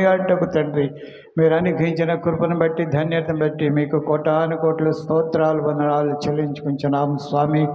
అడ్డకు తండ్రి మీరు అనుగ్రహించిన కృపను బట్టి ధన్యతను బట్టి మీకు కోటాను కోట్ల స్తోత్రాలు వందనాలు చెల్లించుకుంటున్నాము స్వామి.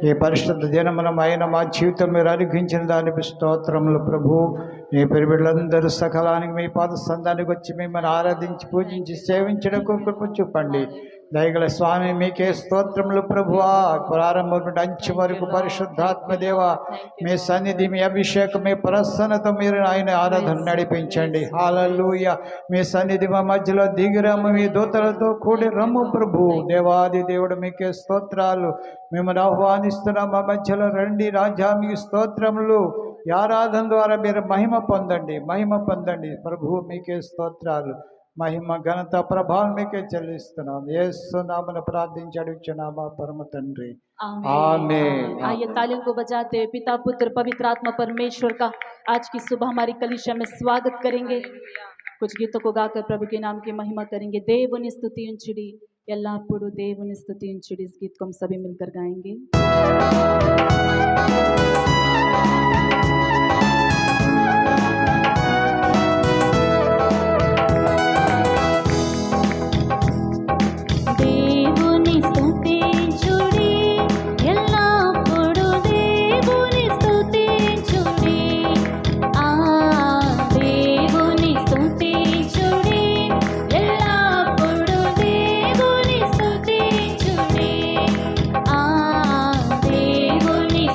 ఈ పరిశుద్ధ దినమునమైన మా జీవితం మీరు అనుగ్రహించిన దానికి స్తోత్రములు ప్రభు. మీ పెరిబిళ్ళందరూ సకలానికి మీ పాద సందానికి వచ్చి మిమ్మల్ని ఆరాధించి పూజించి సేవించడం కృప చూపండి దయగల స్వామి. మీకే స్తోత్రములు ప్రభువా. ప్రారంభం నుండి అంచు వరకు పరిశుద్ధాత్మ దేవ మీ సన్నిధి మీ అభిషేకం మీ ప్రసన్నత మీరు ఆయన ఆరాధన నడిపించండి. హల్లెలూయా. మీ సన్నిధి మా మధ్యలో దిగిరమ్ము మీ దూతలతో కూడి రమ్ము ప్రభు. దేవాది దేవుడు మీకే స్తోత్రాలు. మిమ్మల్ని ఆహ్వానిస్తున్నాం మా మధ్యలో రండి రాజా. మీ స్తోత్రములు ఈ ఆరాధన ద్వారా మీరు మహిమ పొందండి ప్రభు. మీకే స్తోత్రాలు महिमा घनता ప్రభావం మీకే చెల్లిస్తున్నాం. యేసు నామమున ప్రార్థించి అడుగుచున్నామా పరమ తండ్రి. आमीन। आइए तालियों को बजाते हुए पिता पुत्र पवित्र आत्मा परमेश्वर का आज की सुबह हमारी कलीसिया में स्वागत करेंगे। कुछ गीतों को गाकर प्रभु के नाम की महिमा करेंगे। దేవుని స్తుతించుడి ఎల్లప్పుడూ దేవుని స్తుతించుడి। इस गीत को हम सभी मिलकर गाएंगे।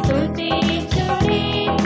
స్తుతించుడి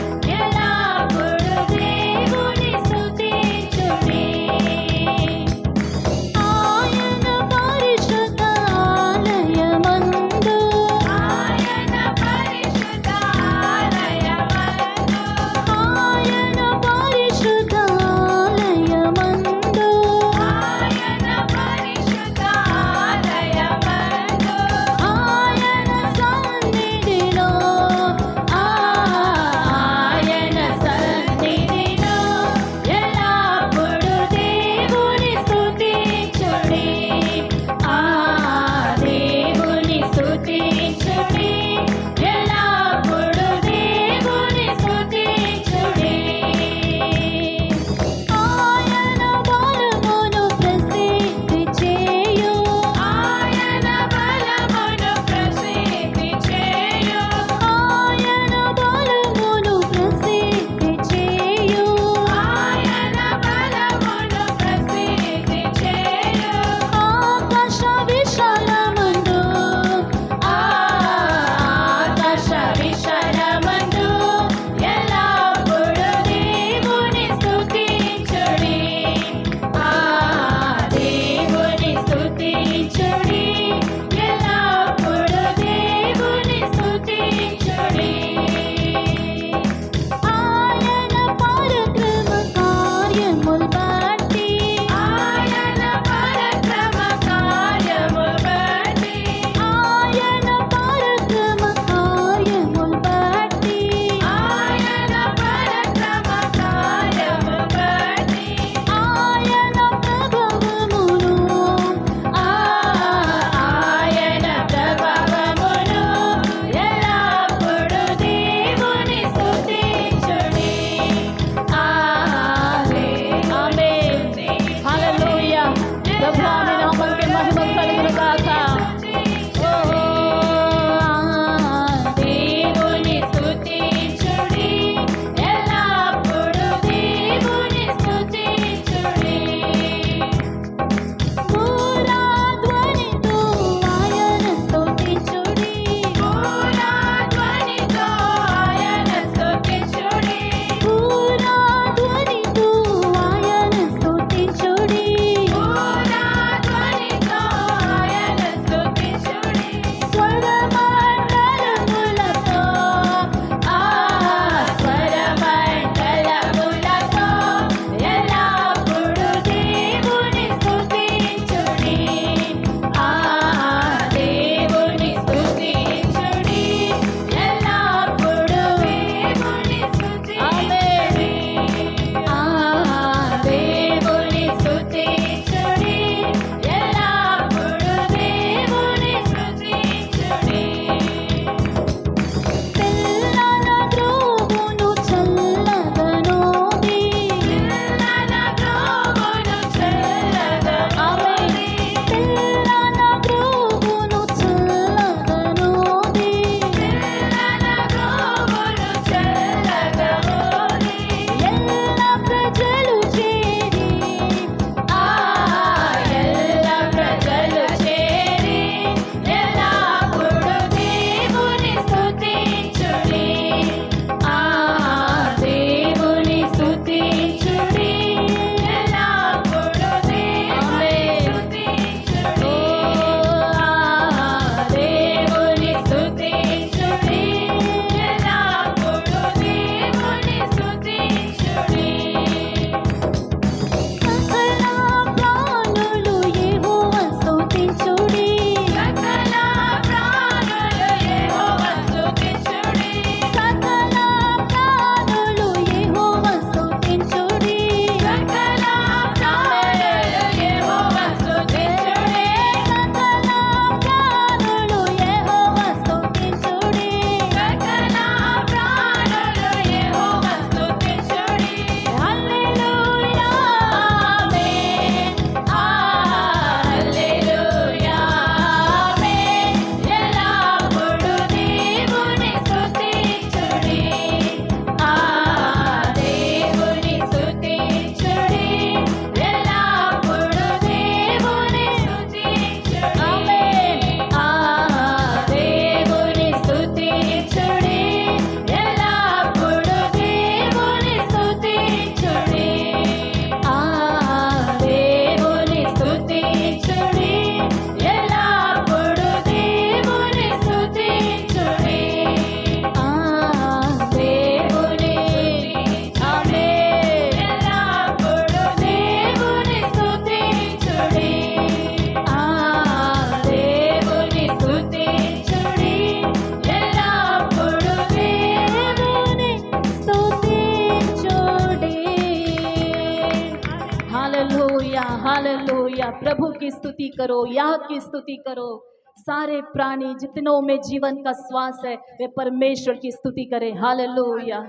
हालेलुया। प्रभु की स्तुति करो, याह की स्तुति करो। सारे प्राणी जितनों में जीवन का श्वास है वे परमेश्वर की स्तुति करें। Hallelujah.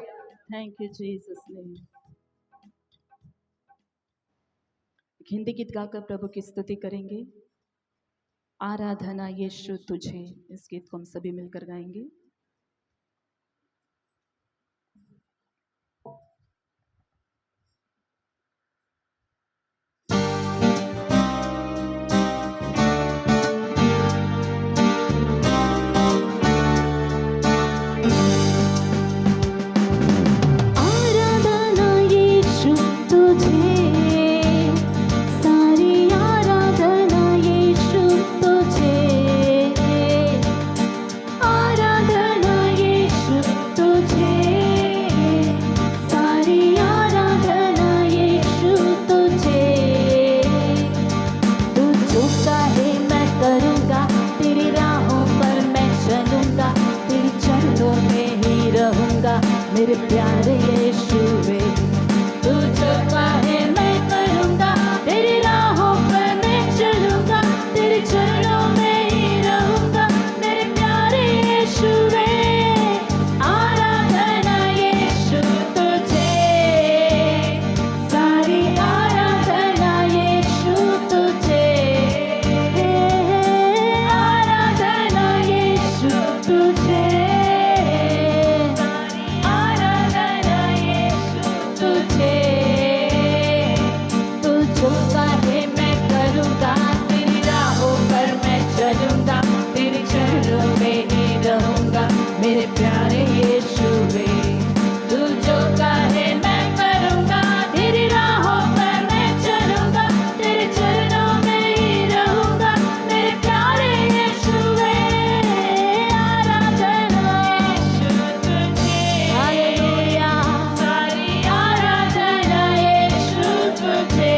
Thank you Jesus name. Hindi गीत गाकर प्रभु की स्तुति करेंगे। आराधना यीशु तुझे, इस गीत को हम सभी मिलकर गाएंगे। मेरे प्यारे यीशु वे, तू जो कहे मैं करूँगा, तेरी राहों पर मैं चलूँगा, तेरे चरणों में ही रहूँगा। मेरे प्यारे यीशु वे, आराधना यीशु तुझे, सारी आराधना यीशु तुझे, आराधना यीशु तुझे, मेरे प्यारे यीशु वे, तू जो कहे मैं करूँगा, तेरी राहों पर मैं चलूँगा, तेरे चरणों में ही रहूँगा। मेरे प्यारे यीशु वे, आराधना यीशु तुझे, हालेलुया, सारी आराधना यीशु तुझे,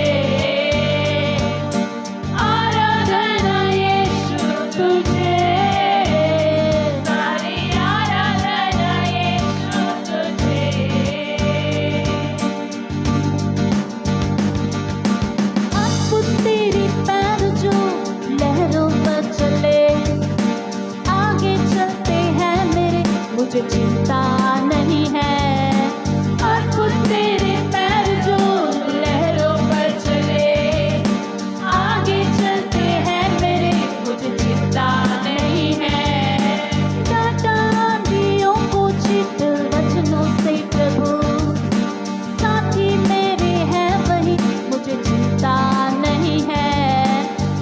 आराधना यीशु तुझे, मुझे चिंता नहीं है। अद्भुत तेरे पैर जो लहरों पर चले, आगे चलते हैं मेरे, मुझे चिंता नहीं है। टाटा आंधियों को शीतल वचनों से प्रभु, साथी मेरे हैं वही, मुझे चिंता नहीं है।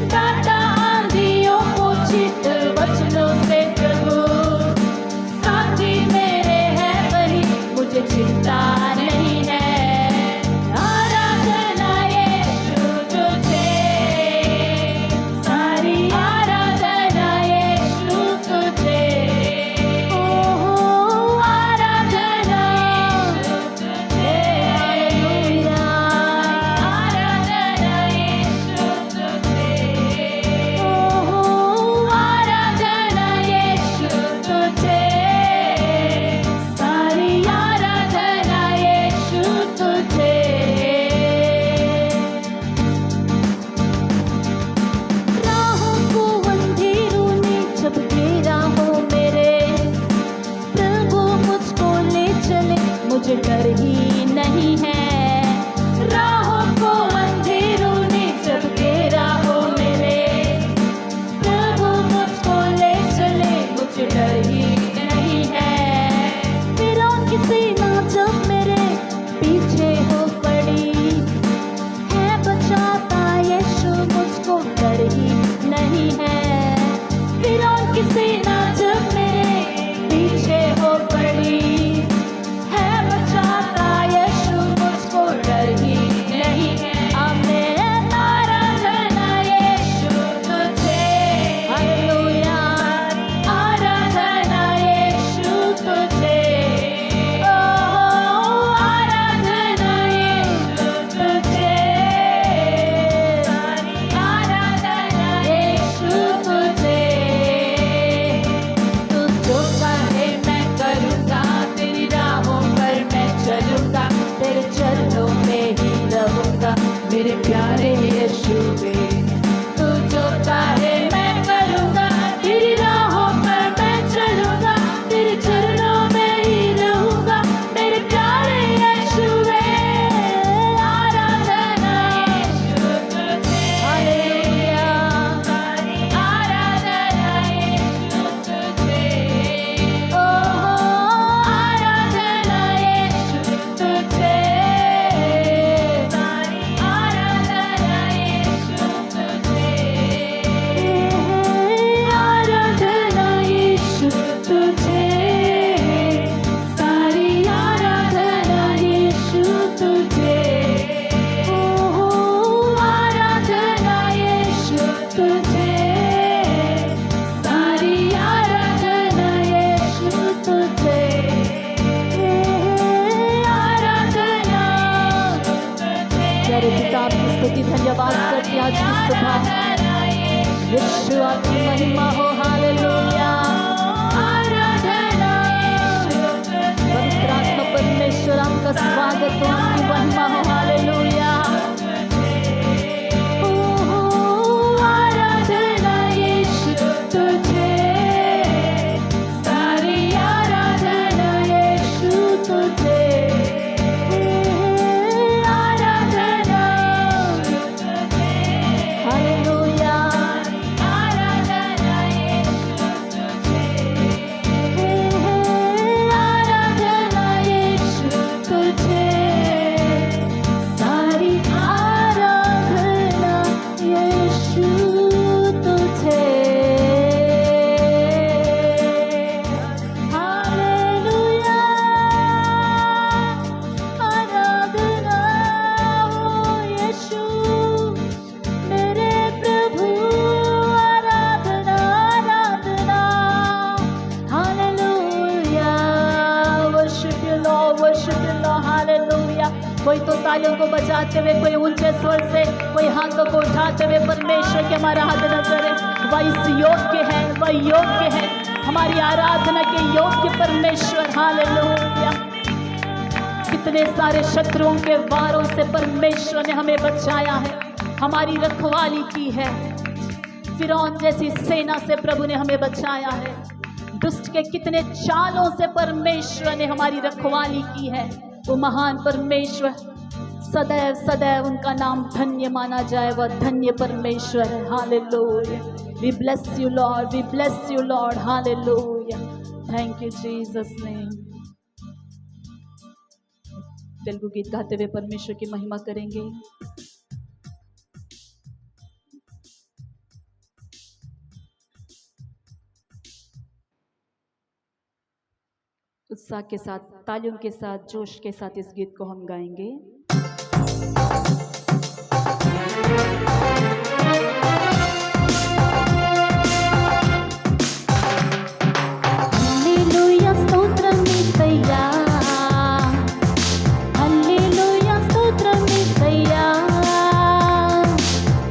टाटा आंधियों को शीतल वचनों से प्रभु, मेरे प्यारे पिता आपकी स्तुति धन्यवाद करते हैं आज की सुबह। यीशु आपकी महिमा हो, हालेलुया। पवित्र आत्मा परमेश्वर आपका स्वागत हो, आपकी महिमा हो, हालेलुया। कोई तो तालियों को बजाते हुए, कोई ऊंचे स्वर से, कोई हाथों को उठाते हुए परमेश्वर के हमारा आराधना करें। वह इस योग्य है, वह योग्य है, हमारी आराधना के योग्य परमेश्वर, हालेलुया। कितने सारे शत्रुओं के वारों से परमेश्वर ने हमें बचाया है, हमारी रखवाली की है। फिरौन जैसी सेना से प्रभु ने हमें बचाया है। दुष्ट के कितने चालों से परमेश्वर ने हमारी रखवाली की है। वो महान परमेश्वर, सदैव सदैव उनका नाम धन्य माना जाए। वह धन्य परमेश्वर है, hallelujah. We bless you Lord, we bless you Lord, hallelujah. Thank you Jesus name. Telugu गीत गाते हुए परमेश्वर की महिमा करेंगे। उत्साह के साथ, तालियों के साथ, जोश के साथ इस गीत को हम गाएंगे। हालेलुया स्तोत्रम యేసయ్యా, हालेलुया स्तोत्रम యేసయ్యా,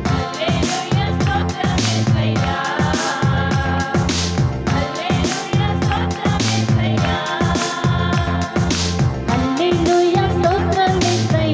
हालेलुया स्तोत्रम యేసయ్యా, हालेलुया स्तोत्रम యేసయ్యా, हालेलुया स्तोत्रम యేసయ్యా।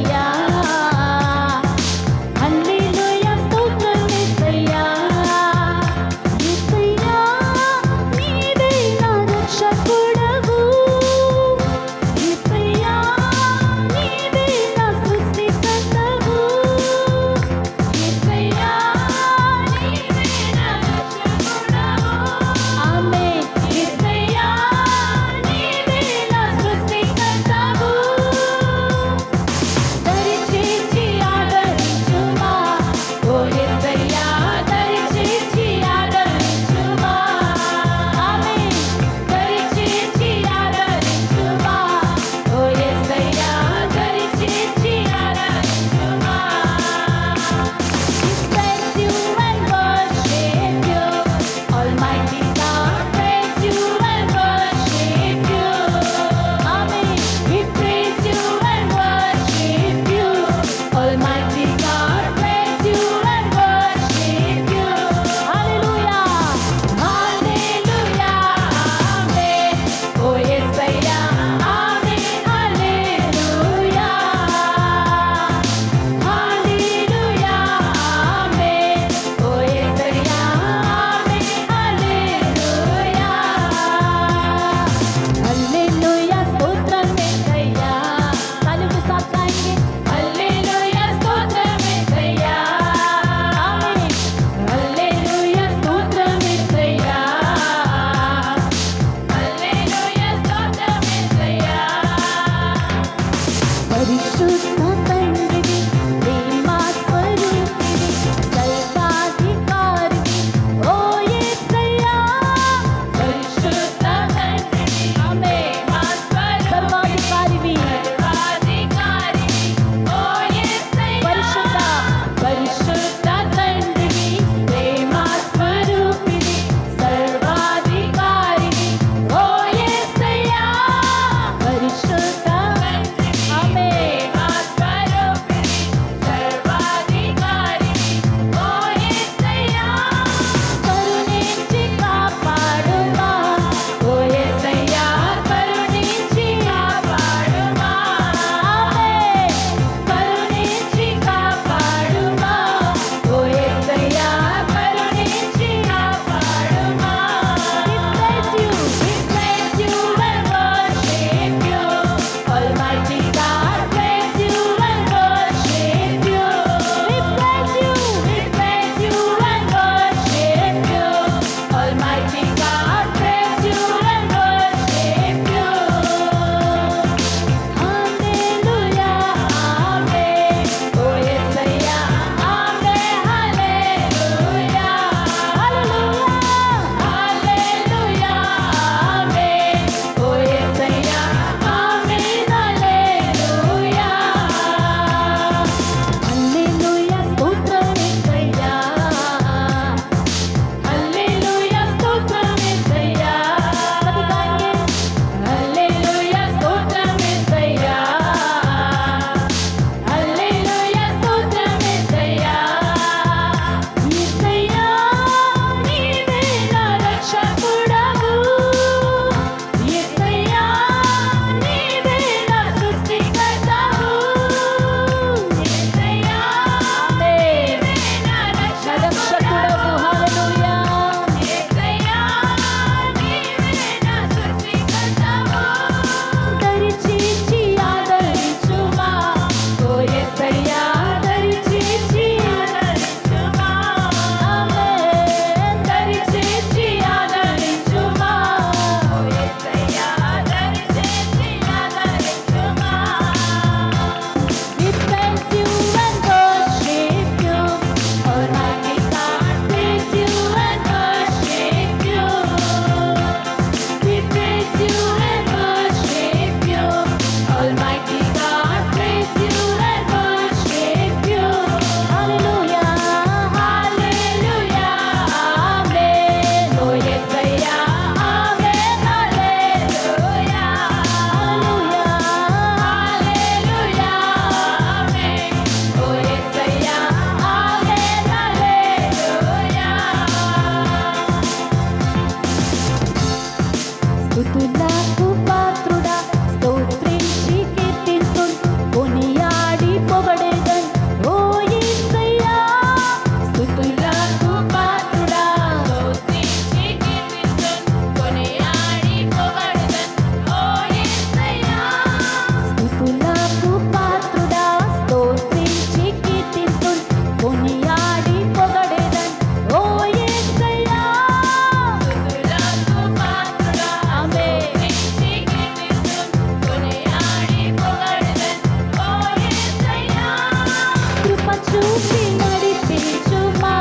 చూపి నడిపించుమా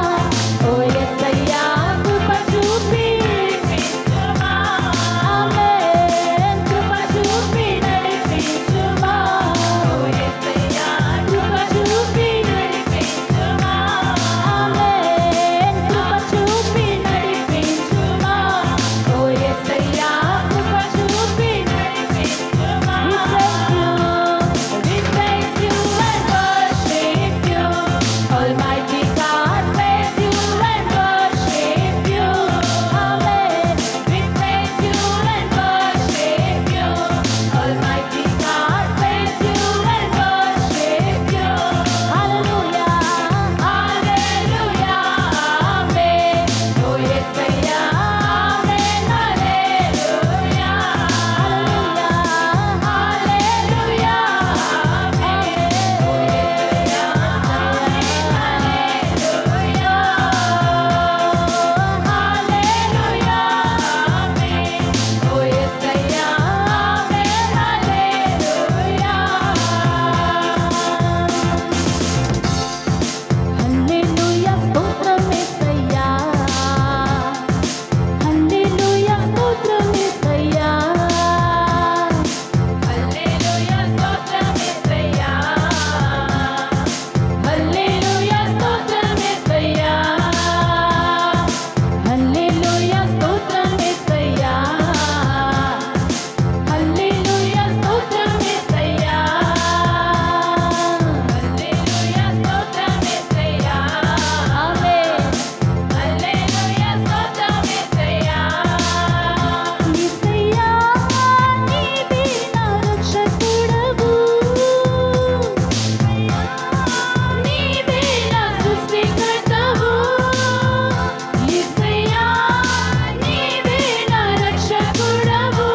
ఓ యేసయ్యా కృప చూపి నడిపించుమా ఆమేన్ కృప చూపి నడిపించుమా ఓ యేసయ్యా కృప చూపి నడిపించుమా ఆమేన్ కృప చూపి నడిపించుమా ఓ యేసయ్యా కృప చూపి నడిపించుమా We praise you and worship you, Almighty God. Praise you and worship you, Amen. We praise you and worship you, Almighty God. Praise you and worship you, Hallelujah, Hallelujah, Amen. Oh yes, Amen, Hallelujah, Hallelujah, Hallelujah, స్తోత్రం యేసయ్యా హల్లెలూయా స్తోత్రం యేసయ్యా హల్లెలూయా స్తోత్రం యేసయ్యా హల్లెలూయా స్తోత్రం యేసయ్యా హల్లెలూయా స్తోత్రం యేసయ్యా హల్లెలూయా స్తోత్రం యేసయ్యా హల్లెలూయా స్తోత్రం యేసయ్యా ఆమేన్ హల్లెలూయా స్తోత్రం యేసయ్యా యేసయ్యా నీవే నా రక్షకుడవు నీవే నా సృష్టికర్తవు యేసయ్యా నీవే నా రక్షకుడవు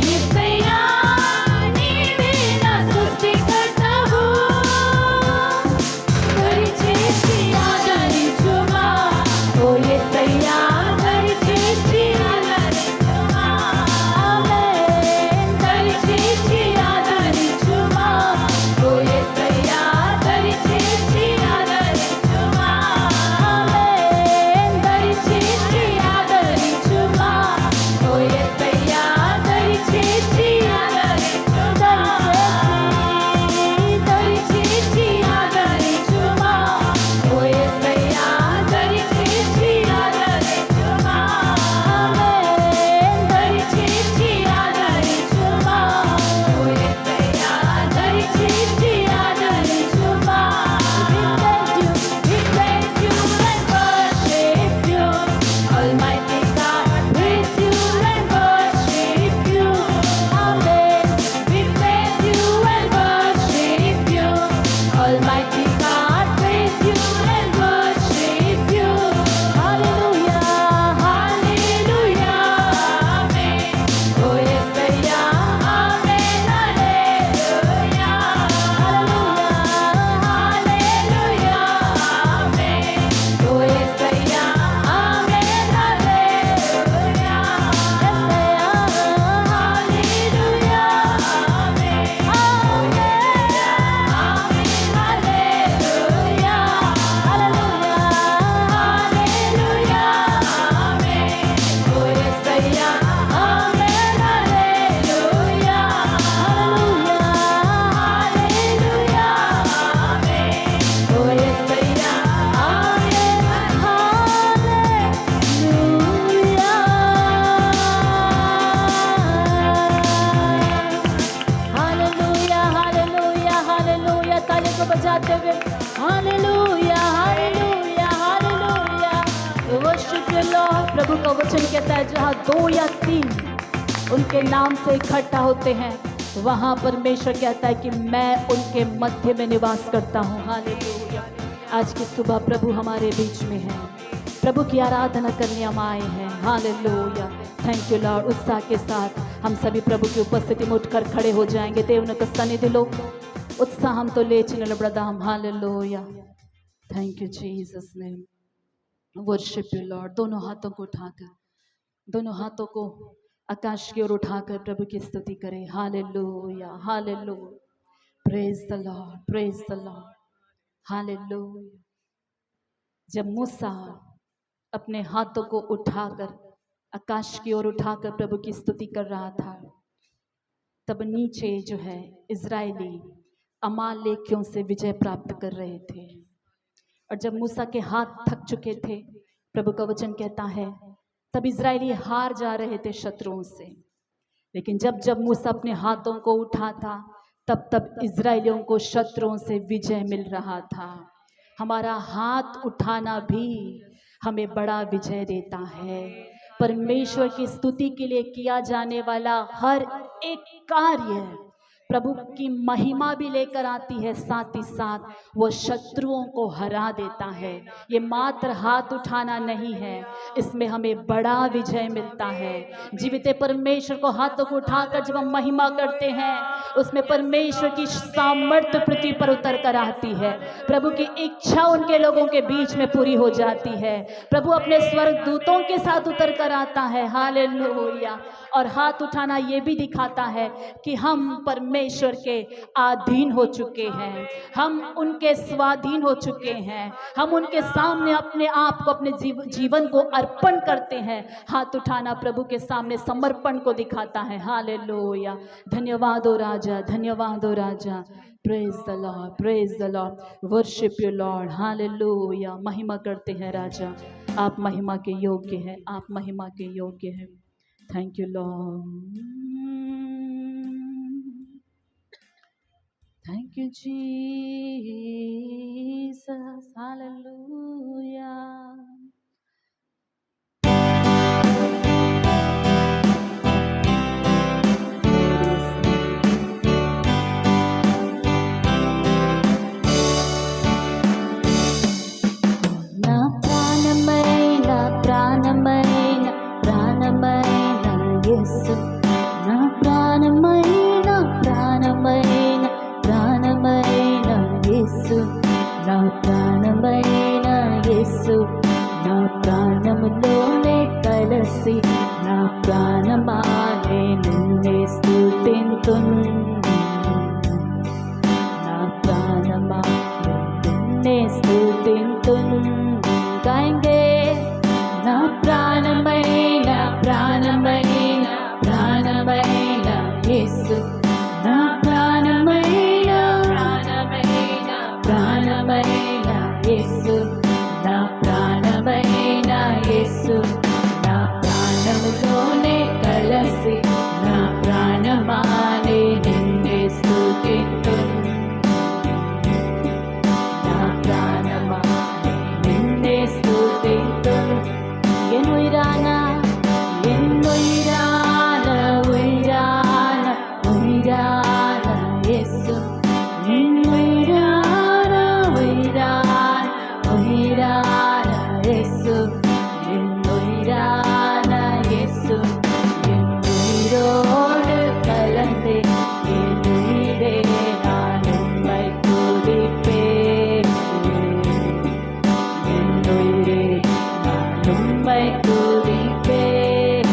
యేసయ్యా నీవే నా సృష్టికర్తవు దయచేసి ఆదరించుమా ఓ యేసయ్యా దయచేసి ఆదరించుమా ఆమేన్ దయచేసి ఆదరించుమా ఓ యేసయ్యా దయచేసి ఆదరించుమా ఆమేన్ దయచేసి ఆదరించుమా ఓ యేసయ్యా దయచేసి ఆదరించుమా దయచేసి ఆదరించుమా ఓ యేసయ్యా దయచేసి ఆదరించుమా ఆమేన్ దయచేసి ఆదరించుమా ఓ యేసయ్యా దయచేసి ఆదరించుమా We praise you and worship you, Almighty God. Praise you and worship you, Amen. We praise you and worship you, Almighty God. Praise you and worship you, Hallelujah, Hallelujah, Amen. Oh yes, Amen, Hallelujah, Hallelujah, Amen. Oh yes, Amen, Hallelujah, Hallelujah, Amen. Hallelujah hallelujah hallelujah ताली को बजाते हुए hallelujah hallelujah hallelujah worship you Lord. प्रभु का वचन कहता है जहाँ 2 या 3 उनके नाम से इकट्ठा होते हैं वहाँ परमेश्वर कहता है कि मैं उनके मध्य में निवास करता हूँ। हालेलुया। आज की सुबह प्रभु हमारे बीच में है, प्रभु की आराधना करने हम आए हैं। हालेलुया। Thank you Lord. उत्साह के साथ हम सभी प्रभु की उपस्थिति में उठकर खड़े हो जाएंगे। దేవునికి సన్నిధిలో ఉత్సాహంతో లేచి నిలబడదాం। Hallelujah. Thank you Jesus name. Worship you Lord. दोनों हाथों को उठाकर, दोनों हाथों को आकाश की ओर उठाकर प्रभु की स्तुति करें। Hallelujah hallelujah. Praise the Lord, praise the Lord. Hallelujah. जब मूसा अपने हाथों को उठाकर आकाश की ओर उठाकर प्रभु की स्तुति कर रहा था, तब नीचे जो है इजरायली अमालेकियों से विजय प्राप्त कर रहे थे। और जब मूसा के हाथ थक चुके थे, प्रभु का वचन कहता है तब इजरायली हार जा रहे थे शत्रुओं से। लेकिन जब जब मूसा अपने हाथों को उठाता, तब तब इजरायलियों को शत्रुओं से विजय मिल रहा था। हमारा हाथ उठाना भी हमें बड़ा विजय देता है। परमेश्वर की स्तुति के लिए किया जाने वाला हर एक कार्य प्रभु की महिमा भी लेकर आती है, साथ ही साथ वो शत्रुओं को हरा देता है। ये मात्र हाथ उठाना नहीं है, इसमें हमें बड़ा विजय मिलता है। जीवित परमेश्वर को हाथों को उठाकर जब हम महिमा करते हैं, उसमें परमेश्वर की सामर्थ्य पृथ्वी पर उतर कर आती है। प्रभु की इच्छा उनके लोगों के बीच में पूरी हो जाती है। प्रभु अपने स्वर्गदूतों के साथ उतर कर आता है। हालेलुया। और हाथ उठाना ये भी दिखाता है कि हम परमेश्वर के अधीन हो चुके हैं, हम उनके स्वाधीन हो चुके हैं, हम उनके सामने अपने आप को, अपने जीवन को अर्पण करते हैं। हाथ उठाना प्रभु के सामने समर्पण को दिखाता है। हालेलुया। धन्यवाद हो राजा, धन्यवाद हो राजा। Praise the Lord, praise the Lord, worship you Lord. Hallelujah. महिमा करते हैं राजा, आप महिमा के योग्य हैं, आप महिमा के योग्य हैं। Thank you Lord, thank you Jesus. Hallelujah. నా ప్రాణమైన ప్రాణమైన ప్రాణమైన యేసు, నా ప్రాణమైన ప్రాణమైన ప్రాణమైన యేసు, నా ప్రాణమైన యేసు, నా ప్రాణములోనే కలసి నా ప్రాణమానే నిన్నే స్తుతింతున్, నా ప్రాణమా నిన్నే స్తుతింతున్. गाएंगे ना प्राणమైన ప్రాణమైన ప్రాణమైన యేసు, నా ప్రాణమైన ప్రాణమైన ప్రాణమైన యేసు, నా ప్రాణమైన యేసు, నా ప్రాణములోనే కలసి నా ప్రాణమానే నిన్నే స్తుతింతున్, నా ప్రాణమా నిన్నే స్తుతింతున్. ఎన్ ఉయిరాన ఉయిరాన ఉయిరాన యేసు, ఎన్ ఉయిరాన ఉయిరాన ఉయిరాన యేసు, ఎన్ ఉయిరాన యేసు, ఎన్ உயிரோடு கலந்து என் உயிரே நான் உம்மை துதிப்பேன், என் உயிரே நான் உம்மை துதிப்பேன்.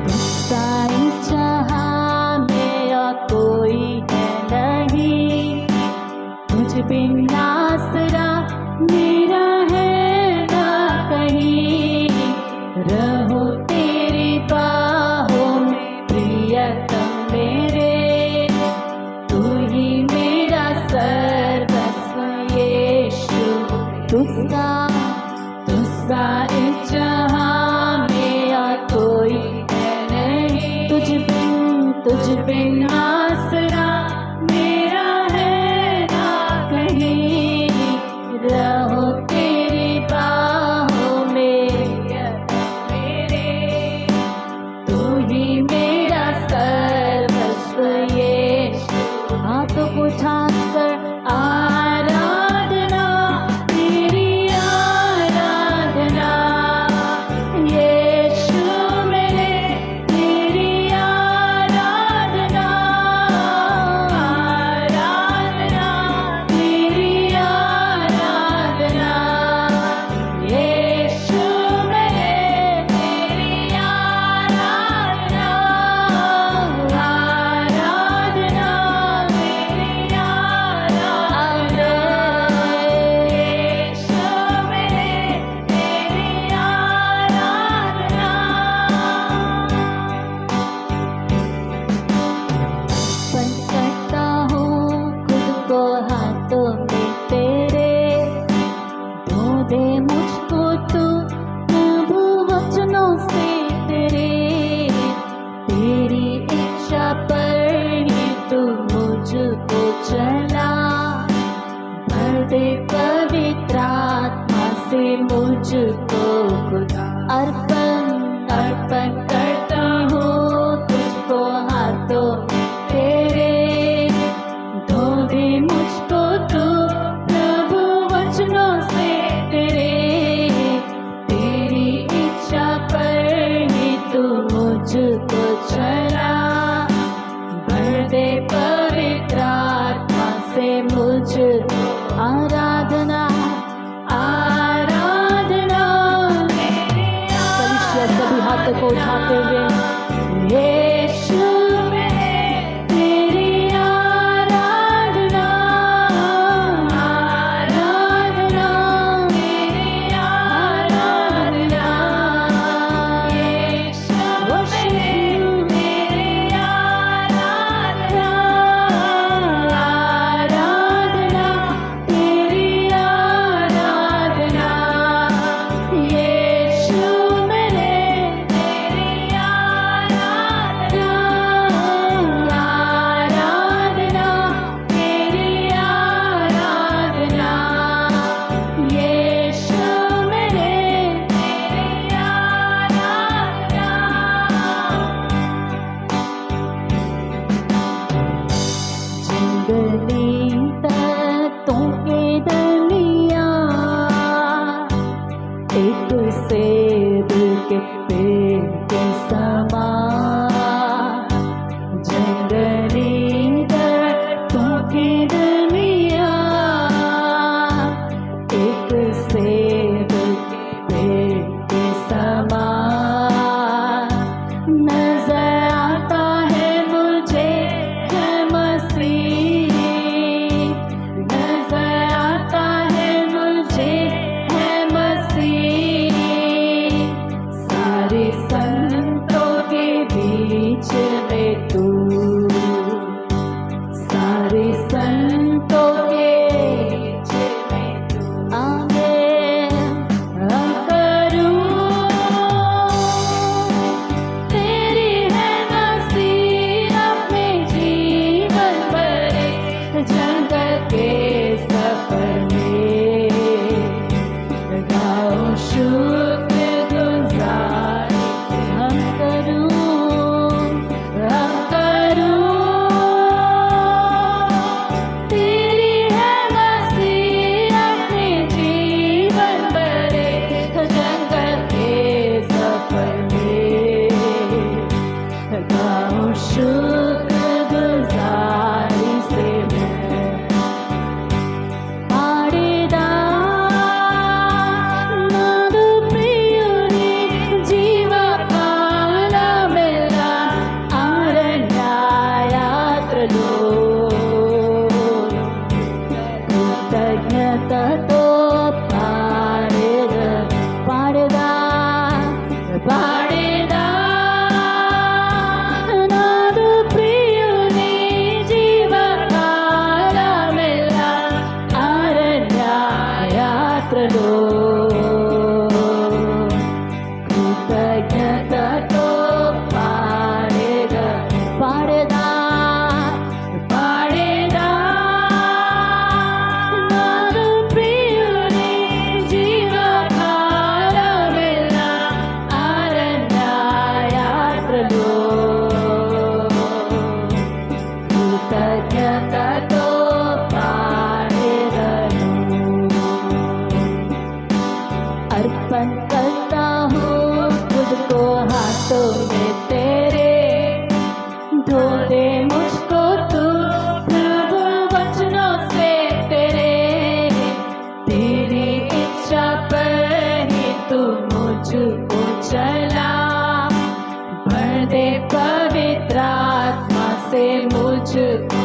तुझसा जहाँ में और कोई है नहीं, तुझ बिन आसरा मेरा है ना कहीं. रहो तेरी बाहों में प्रियतम मेरे, तू ही मेरा सर्वस्व यीशु. तुझसा तुझसा इस जहाँ में और कोई है नहीं, तुझ बिन आसरा मेरा है ना कहीं. रहो तेरी बाहों में मेरे, तू ही मेरा सर्वस्व यीशु. हाथों को उठाकर आराधना, तेरी आराधना यीशु मेरे, तेरी आराधना में तेरे, धो दे मुझको तू प्रभु वचनों से तेरे, तेरी इच्छा पर ही तू मुझको चला, भर दे पवित्र आत्मा से मुझको खुदा। अर्पण अर्पण करता हूँ तुझको हाथों में तेरे, धो दे मुझको तू प्रभु वचनों से तेरे, तेरी इच्छा पर ही तू मुझको चला, भर दे पवित्र आत्मा से मुझको। आराधना आराधना, कलीसिया सभी हाथों को उठाते हुए यीशु में तेरी आराधना, आराधना तेरी आराधना, यीशु में तेरी आराधना, आराधना तेरी आराधना, यीशु में तेरी आराधना, आराधना तेरी आराधना, यीशु में तेरी आराधना। जंगली तत्वों के दरमियाँ एक सेब के पेड़ के समान, जंगली तत्वों के दरमियाँ एक सेब के पेड़ के समान, नजर आता है मुझे है मसीह, नजर आता है मुझे है मसीह, सारे संतों के बीच में तू, सारे संतों के बीच में तू। आमीन। हम करूं तेरी है मसीह अपने जीवन भरे, जंगल के सफर में गाओ शुक्रगुजारी। हम करूं तेरी है मसीह अपने जीवन भरे, जंगल के सफर में गाओ शुक्रगुजारी से मैं पाड़ेदा नादु प्रियुनी జీవకాల మెల్ల అరణ్యాయాత్రలో కృతజ్ఞతతో పాడేదా పాడేదా పాడేదా నాదు ప్రియుని జీవకాల మెల్ల అరణ్యాయాత్రలో కృతజ్ఞతతో పాడేదా పాడేదా పాడేదా నాదు ప్రియుని జీవకాల మెల్ల అరణ్యాయాత్రలో కృతజ్ఞతతో పాడేదను। अर्पण करता हूँ खुद को हाथों में तेरे, धो दे मुझको तू प्रभु वचनों से तेरे, तेरी इच्छा पर ही तू मुझको चला, भर दे पवित्र आत्मा से मुझको।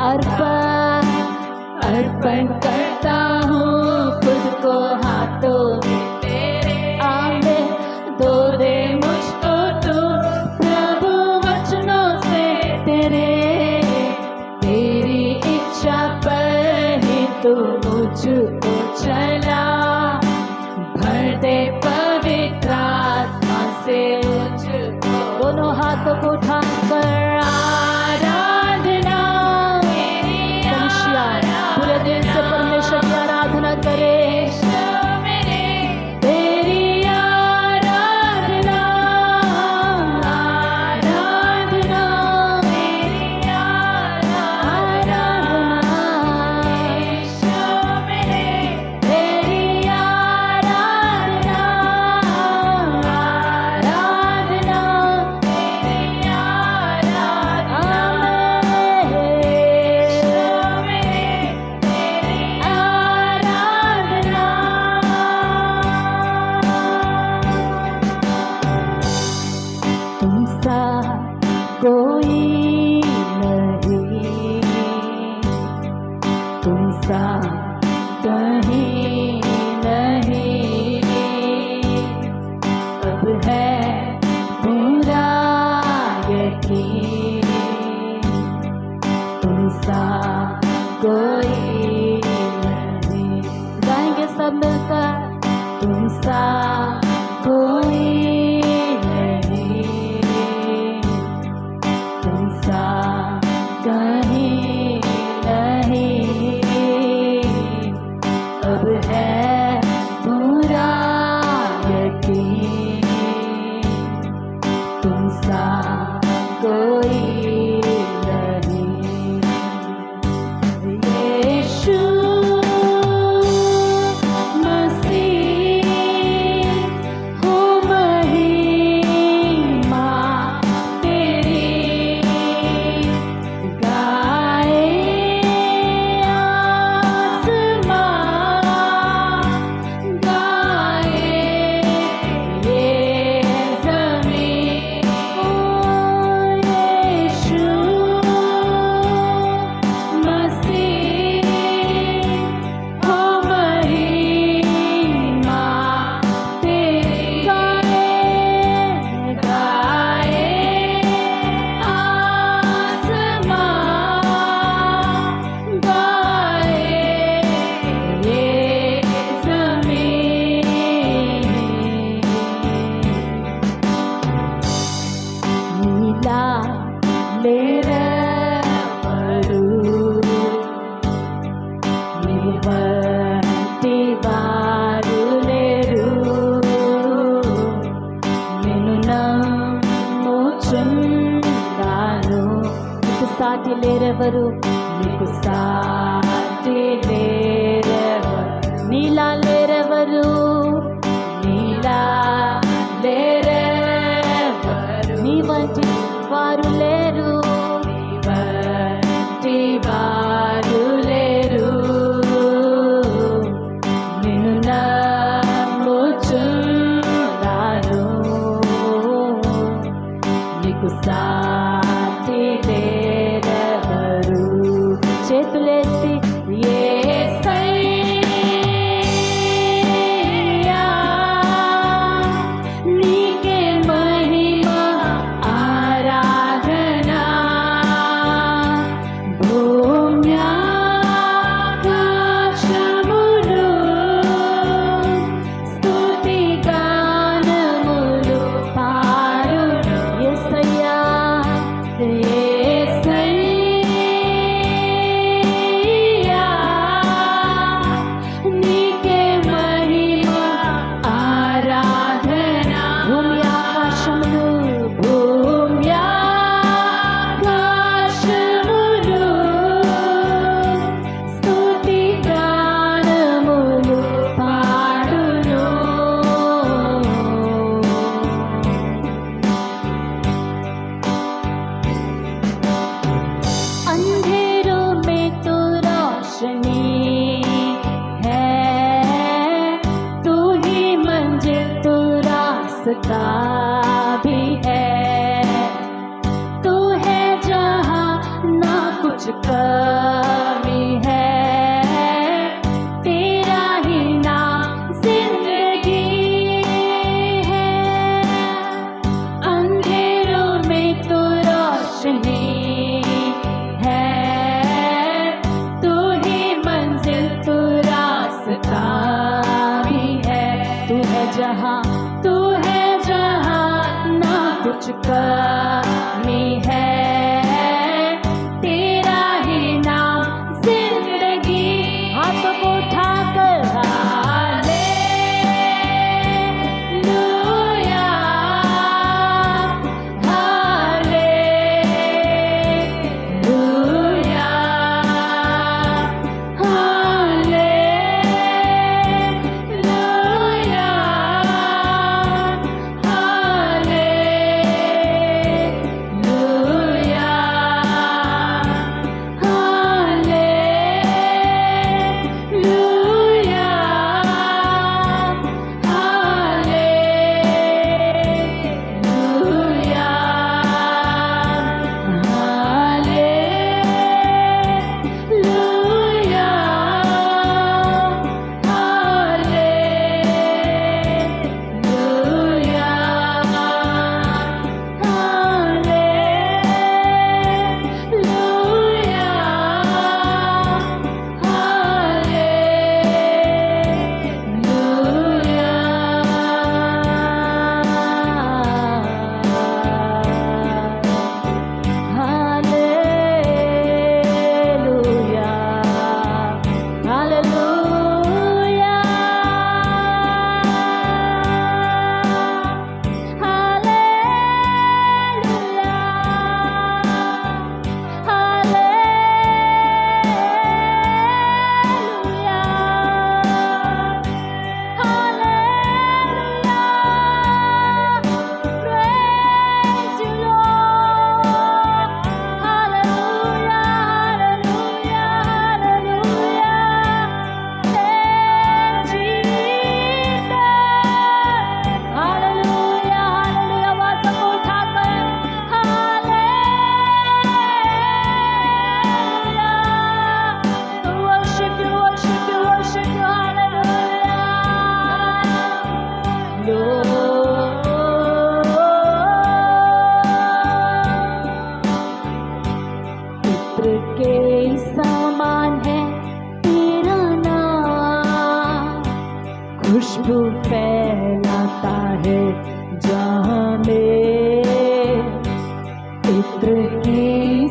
अर्पण अर्पण करता हूँ खुद को हाथों में तेरे, आमीन। धो दे मुझको तू प्रभु वचनों से तेरे, तेरी इच्छा पर ही तू मुझको चला, भर दे पवित्र आत्मा से मुझको। दोनों हाथों को उठाकर आराधना, कलिसिया पूरे दिल से परमेश्वर की आराधना करे। तेरी आराधना, आराधना, तुमसा कोई नहीं, तुमसा कहीं नहीं, अब है पूरा यकीन, तुमसा कोई नहीं। गाएंगे सब मिलकर, तुमसा कोई कहीं नहीं, अब है पूरा यकीन, तुमसा कोई नहीं। यीशु मसीह हो महिमा तेरी, లేరెవరు నీకు సాటి లేరెవరు, నీలా లేరెవరు, నీలా లేరెవరు, నీ వంటి వారు లేరు, నీ వంటి వారు లేరు, నిన్ను నమ్ముచున్నాను, నీకు సాటి లేరెవరు. చేతులెత్తి యేసయ్యా నీకే మహిమ ఆరాధనా, భూమ్యాకాశములు స్తుతి గానములు పాడును. యేసయ్యా भी है, तू है जहाँ ना कुछ कमी है, तेरा ही नाम जिंदगी है, अंधेरों में तो रोशनी है, तू ही मंजिल, तू यहाँ तू है जहाँ ना कुछ कमी है, तेरा ही नाम जिंदगी। हाथों को उठाकर खुशबू फैलाता है जहाँ में, इत्र के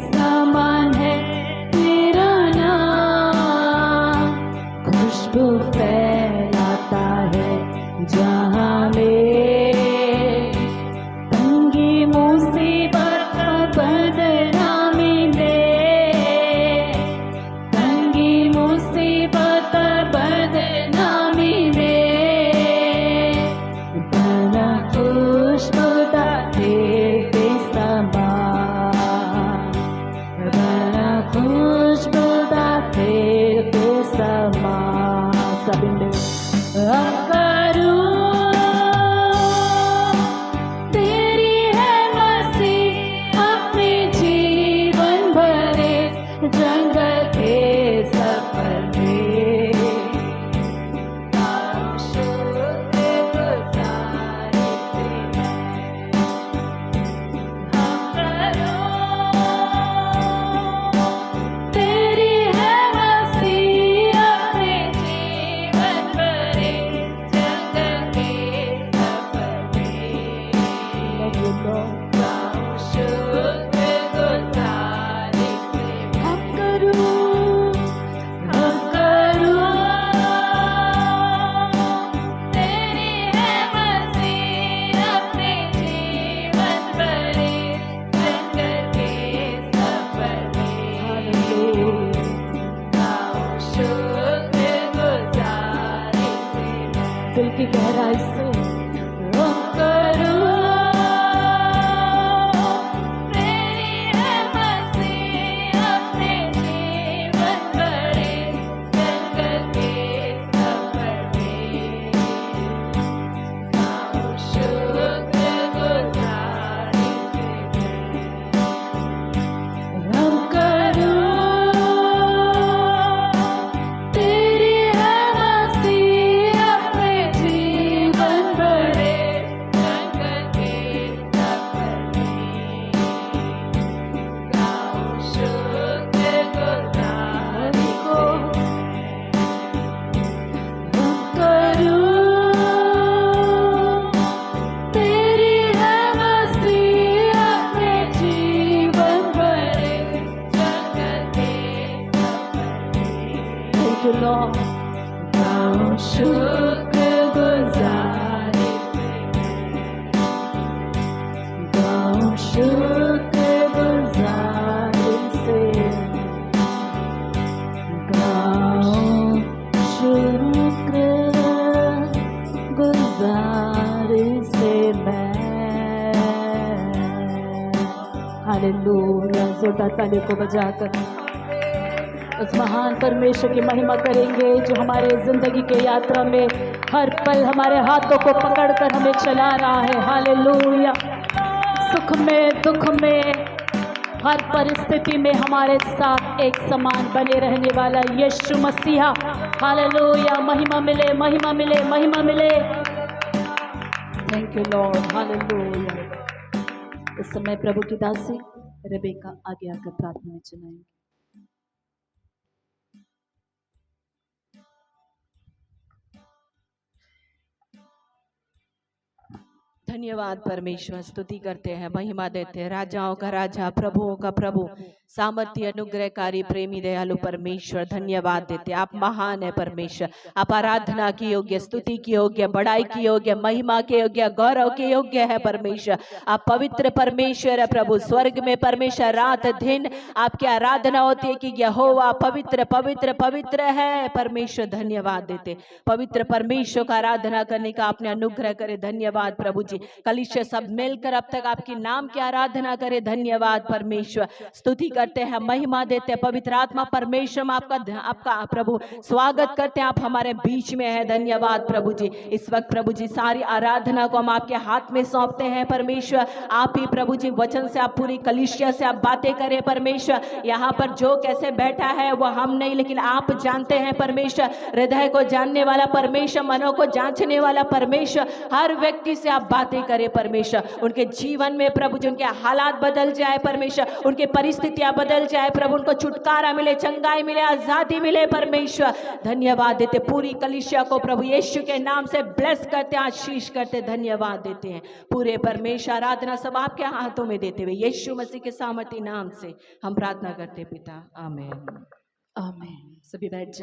समान है तेरा नाम। खुशबू फैलाता है जहाँ में, तंगी मुसीबत बदनामी में, तंगी मुसीबत बदनामी में, बना खुशबूदा तेरे समान, बना खुशबूदा तेरे समान। सभी में दिल की गहराई से गाऊं शुक्रगुजारी गाऊं शुक्रगुजारी से गाऊं शुक्रगुजारी से मैं। हालेलुया, जोरदार तालियों को बजाकर उस महान परमेश्वर की महिमा करेंगे जो हमारे जिंदगी के यात्रा में हर पल हमारे हाथों को पकड़कर हमें चला रहा है। हालेलुया, सुख में दुख में हर परिस्थिति में हमारे साथ एक समान बने रहने वाला यीशु मसीहा। हालेलुया, महिमा मिले, महिमा मिले, महिमा मिले। Thank you Lord. हालेलुया। इस समय प्रभु की दासी रेबेका आगे आकर प्रार्थना में चलाएंगे। धन्यवाद परमेश्वर, स्तुति करते हैं, महिमा देते हैं। राजाओं का राजा, प्रभुओं का प्रभु, सामर्थ्य अनुग्रहकारी प्रेमी दयालु परमेश्वर, धन्यवाद देते। आप महान है परमेश्वर, आप आराधना की योग्य, स्तुति की योग्य, बड़ाई की योग्य, महिमा के योग्य, गौरव के योग्य है परमेश्वर। आप पवित्र परमेश्वर है प्रभु। स्वर्ग में परमेश्वर रात दिन आपकी आराधना होती है कि यहोवा पवित्र पवित्र पवित्र है परमेश्वर। धन्यवाद देते, पवित्र परमेश्वर का आराधना करने का आपने अनुग्रह करे। धन्यवाद प्रभु जी। कलीसिया सब मिलकर अब तक आपके नाम की आराधना करे। धन्यवाद परमेश्वर, स्तुति करते हैं, महिमा देते हैं। पवित्र आत्मा परमेश्वर में आपका प्रभु स्वागत करते हैं। आप हमारे बीच में है। धन्यवाद प्रभु जी। इस वक्त प्रभु जी सारी आराधना को हम आपके हाथ में सौंपते हैं परमेश्वर। आप ही प्रभु जी वचन से, आप पूरी कलीसिया से आप बातें करें परमेश्वर। यहाँ पर जो कैसे बैठा है वो हम नहीं, लेकिन आप जानते हैं परमेश्वर। हृदय को जानने वाला परमेश्वर, मनों को जांचने वाला परमेश्वर, हर व्यक्ति से आप बातें करें परमेश्वर। उनके जीवन में प्रभु जी उनके हालात बदल जाए परमेश्वर, उनकी परिस्थितियां बदल जाए प्रभु, उनको छुटकारा मिले, चंगाई मिले, आजादी मिले परमेश्वर। धन्यवाद देते, पूरी कलीसिया को प्रभु यीशु के नाम से ब्लेस करते, आशीष करते, धन्यवाद देते हैं। पूरे परमेश्वर आराधना सब आपके हाथों में देते हुए यीशु मसीह के सामर्थी नाम से हम प्रार्थना करते पिता, आमीन। आमीन। सभी बैठ जाएं।